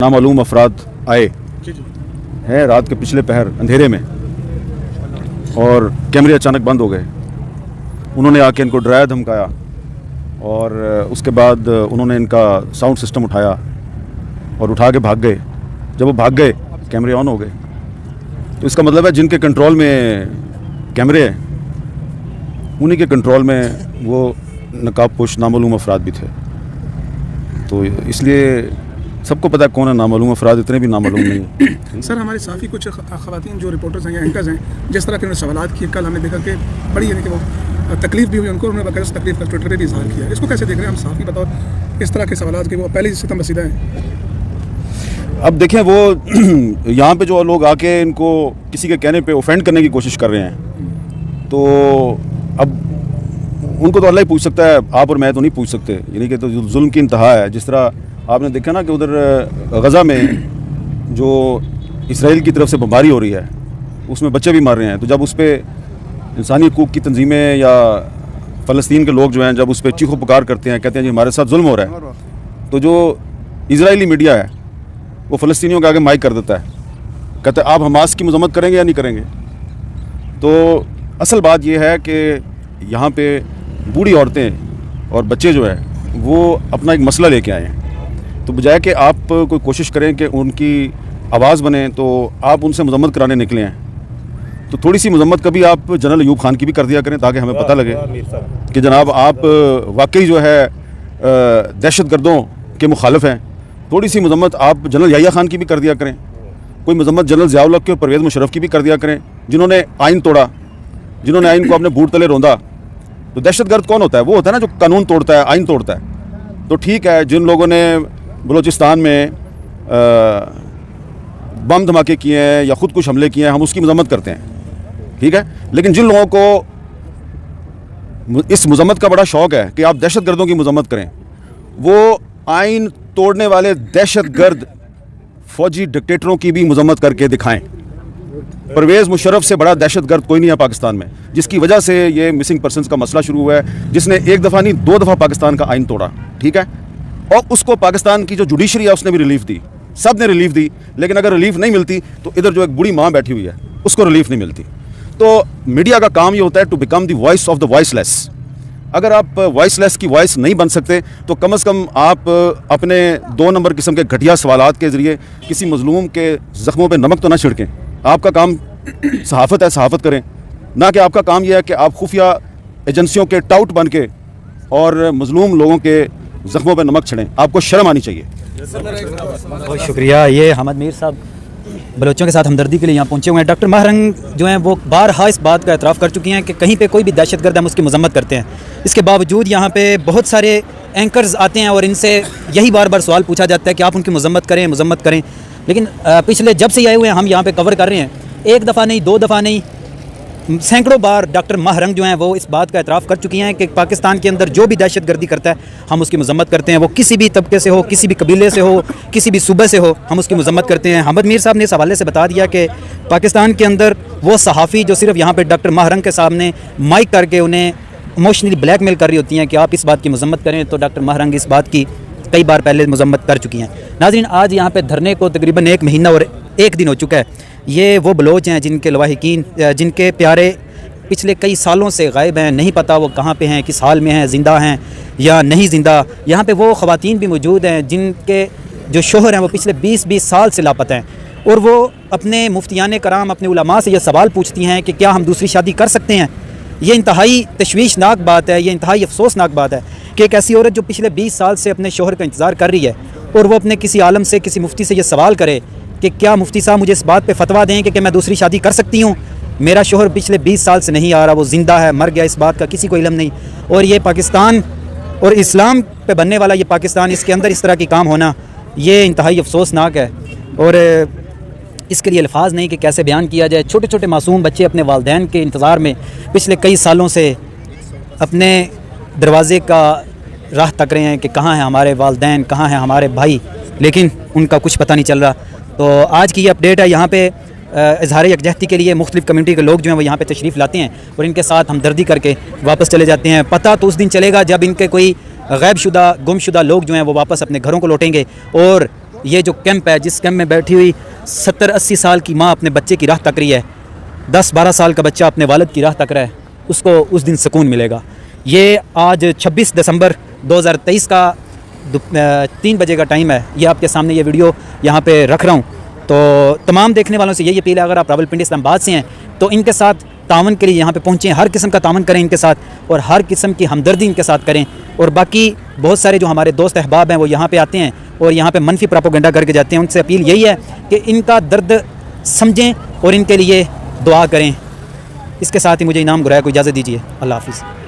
नामालूम अफराद आए हैं रात के पिछले पहर अंधेरे में और कैमरे अचानक बंद हो गए। उन्होंने आके इनको डराया धमकाया और उसके बाद उन्होंने इनका साउंड सिस्टम उठाया और उठा के भाग गए। जब वो भाग गए कैमरे ऑन हो गए। तो इसका मतलब है जिनके कंट्रोल में कैमरे हैं उन्हीं के कंट्रोल में वो नकाबपोश नामालूम अफराद भी थे। तो इसलिए सबको पता है कौन है नामालूम अफराद, इतने भी नामालूम नहीं। सर हमारे साथ ही कुछ ख़वातीन जो रिपोर्टर्स हैं या एंकर्स हैं, जिस तरह के उन्होंने सवाल किए, कल हमने देखा कि बड़ी यानी कि वो तकलीफ भी हुई उनको, उन्होंने बाकायदा तकलीफ का ट्विटर पर भी इजहार किया। इसको कैसे देख रहे हैं हम साफ ही बताओ, इस तरह के सवाल के वो पहले ही सितम रसीदा हैं। अब देखें वो यहाँ पे जो लोग आके इनको किसी के कहने पे ऑफेंड करने की कोशिश कर रहे हैं, तो अब उनको तो अल्लाह ही पूछ सकता है, आप और मैं तो नहीं पूछ सकते। यानी कि तो जुल्म की इंतहा है। जिस तरह आपने देखा ना कि उधर गज़ा में जो इसराइल की तरफ से बमबारी हो रही है उसमें बच्चे भी मर रहे हैं। तो जब उस पर इंसानी हकूक़ की तंजीमें या फ़लस्तीन के लोग जो हैं जब उस पर चीखो पुकार करते हैं, कहते हैं जी हमारे साथ जुल्म हो रहा है, तो जो इजराइली मीडिया है वो फ़लस्तीनियों के आगे माइक कर देता है, कहते हैं आप हमास की मज़म्मत करेंगे या नहीं करेंगे। तो असल बात यह है कि यहाँ पे बूढ़ी औरतें और बच्चे जो है वो अपना एक मसला लेके आए हैं। तो बजाय कि आप कोई कोशिश करें कि उनकी आवाज़ बने, तो आप उनसे मज़म्मत कराने निकले हैं। तो थोड़ी सी मज़म्मत कभी आप जनरल अयूब खान की भी कर दिया करें ताकि हमें पता लगे कि जनाब आप वाकई जो है दहशतगर्दों के मुखालिफ हैं। थोड़ी सी मज़म्मत आप जनरल याहिया खान की भी कर दिया करें। कोई मज़म्मत जनरल ज़ियाउल हक़ के और परवेज़ मुशर्रफ की भी कर दिया करें, जिन्होंने आइन तोड़ा, जिन्होंने आइन को अपने बूट तले रौंदा। तो दहशतगर्द कौन होता है? वो होता है ना जो कानून तोड़ता है, आइन तोड़ता है। तो ठीक है, जिन लोगों ने बलूचिस्तान में बम धमाके किए हैं या ख़ुद कुछ हमले किए हैं, हम उसकी मज़म्मत करते हैं, ठीक है। लेकिन जिन लोगों को इस मज़म्मत का बड़ा शौक़ है कि आप दहशतगर्दों की मज़म्मत करें, वो आइन तोड़ने वाले दहशतगर्द फ़ौजी डिक्टेटरों की भी मज़म्मत करके दिखाएं। परवेज़ मुशर्रफ से बड़ा दहशतगर्द कोई नहीं है पाकिस्तान में, जिसकी वजह से ये मिसिंग पर्सनस का मसला शुरू हुआ है, जिसने एक दफ़ा नहीं 2 दफ़ा पाकिस्तान का आइन तोड़ा, ठीक है। और उसको पाकिस्तान की जो जुडिशरी है उसने भी रिलीफ दी, सब ने रिलीफ दी। लेकिन अगर रिलीफ नहीं मिलती तो इधर जो एक बूढ़ी माँ बैठी हुई है उसको रिलीफ नहीं मिलती। तो मीडिया का काम ये होता है to become the voice of the voiceless. अगर आप वॉइसलेस की वॉइस नहीं बन सकते तो कम से कम आप अपने 2 नंबर किस्म के घटिया सवालात के ज़रिए किसी मजलूम के ज़ख्मों पे नमक तो ना छिड़कें। आपका काम सहाफ़त है, सहाफ़त करें, ना कि आपका काम यह है कि आप खुफिया एजेंसियों के टाउट बन के और मजलूम लोगों के ज़ख्मों पे नमक छिड़ें। आपको शर्म आनी चाहिए। बहुत शुक्रिया। ये हमद मीर साहब बलोचों के साथ हमदर्दी के लिए यहाँ पहुँचे हुए हैं। डॉक्टर महरंग जो हैं वो बारहा इस बात का एतराफ़ कर चुकी हैं कि कहीं पे कोई भी दहशतगर्द हम उसकी मज़म्मत करते हैं। इसके बावजूद यहाँ पे बहुत सारे एंकर्स आते हैं और इनसे यही बार बार सवाल पूछा जाता है कि आप उनकी मज़म्मत करें, मज़म्मत करें। लेकिन पिछले जब से आए हुए हैं हम यहाँ पे कवर कर रहे हैं, 1 दफ़ा नहीं, 2 दफ़ा नहीं, सैकड़ों बार डॉक्टर महरंग जो हैं वो इस बात का एतराफ़ कर चुकी हैं कि पाकिस्तान के अंदर जो भी दहशतगर्दी करता है हम उसकी मज़म्मत करते हैं। वो किसी भी तबके से हो, किसी भी कबीले से हो, किसी भी सूबे से हो, हम उसकी मज़म्मत करते हैं। हमद मीर साहब ने इस हवाले से बता दिया कि पाकिस्तान के अंदर वो सहाफ़ी जो सिर्फ यहाँ पर डॉक्टर महरंग के सामने माइक करके उन्हें इमोशनली ब्लैकमेल कर रही होती हैं कि आप इस बात की मज़म्मत करें, तो डॉक्टर महरंग इस बात की कई बार पहले मज़म्मत कर चुकी हैं। नाज़रीन, आज यहाँ पे धरने को तकरीबन 1 महीना और 1 दिन हो चुका है। ये वो बलोच हैं जिनके लवाहिकीन, जिनके प्यारे पिछले कई सालों से गायब हैं, नहीं पता वो कहाँ पे हैं, किस हाल में हैं, ज़िंदा हैं या नहीं ज़िंदा। यहाँ पे वो ख़वातीन भी मौजूद हैं जिनके जो शोहर हैं वो पिछले 20-20 साल से लापता हैं, और वो अपने मुफ्तियान कराम, अपने उलमा से ये सवाल पूछती हैं कि क्या हम दूसरी शादी कर सकते हैं। ये इंतहाई तशवीशनाक बात है, ये इंतहाई अफसोसनाक बात है कि एक ऐसी औरत जो पिछले 20 साल से अपने शोहर का इंतज़ार कर रही है और वो अपने किसी आलम से, किसी मुफ्ती से ये सवाल करे कि क्या मुफ्ती साहब मुझे इस बात पे फतवा दें कि मैं दूसरी शादी कर सकती हूँ। मेरा शोहर पिछले 20 साल से नहीं आ रहा, वो ज़िंदा है, मर गया, इस बात का किसी को इल्म नहीं। और ये पाकिस्तान और इस्लाम पे बनने वाला ये पाकिस्तान, इसके अंदर इस तरह की काम होना ये इंतहाई अफसोसनाक है और इसके लिए अल्फाज नहीं कि कैसे बयान किया जाए। छोटे छोटे मासूम बच्चे अपने वालिदैन के इंतज़ार में पिछले कई सालों से अपने दरवाज़े का राह तक रहे हैं कि कहाँ हैं हमारे वालिदैन, कहाँ हैं हमारे भाई, लेकिन उनका कुछ पता नहीं चल रहा। तो आज की ये अपडेट है। यहाँ पे इजहार यकजहती के लिए मुख्तलिफ़ कम्यूनिटी के लोग जो हैं वो यहाँ पे तशरीफ़ लाते हैं और इनके साथ हमदर्दी करके वापस चले जाते हैं। पता तो उस दिन चलेगा जब इनके कोई गैबशुदा, गुमशुदा लोग जो हैं वो वापस अपने घरों को लौटेंगे और ये जो कैंप है, जिस कैंप में बैठी हुई 70-80 साल की माँ अपने बच्चे की राह तक रही है, 10-12 साल का बच्चा अपने वालिद की राह तक रहा है, उसको उस दिन सुकून मिलेगा। ये आज 26 दिसंबर 2023 का 3 बजे का टाइम है। ये आपके सामने ये वीडियो यहाँ पे रख रहा हूँ। तो तमाम देखने वालों से यही अपील है, अगर आप रावलपिंडी इस्लामाबाद से हैं तो इनके साथ तावन के लिए यहाँ पे पहुँचें, हर किस्म का तावन करें इनके साथ और हर किस्म की हमदर्दी इनके साथ करें। और बाकी बहुत सारे जो हमारे दोस्त अहबाब हैं वो यहाँ पे आते हैं और यहाँ पे मनफी प्रोपेगेंडा करके जाते हैं। उनसे अपील यही है कि इनका दर्द समझें और इनके लिए दुआ करें। इसके साथ ही मुझे इनाम गुराया को इजाज़त दीजिए। अल्लाह हाफ़िज़।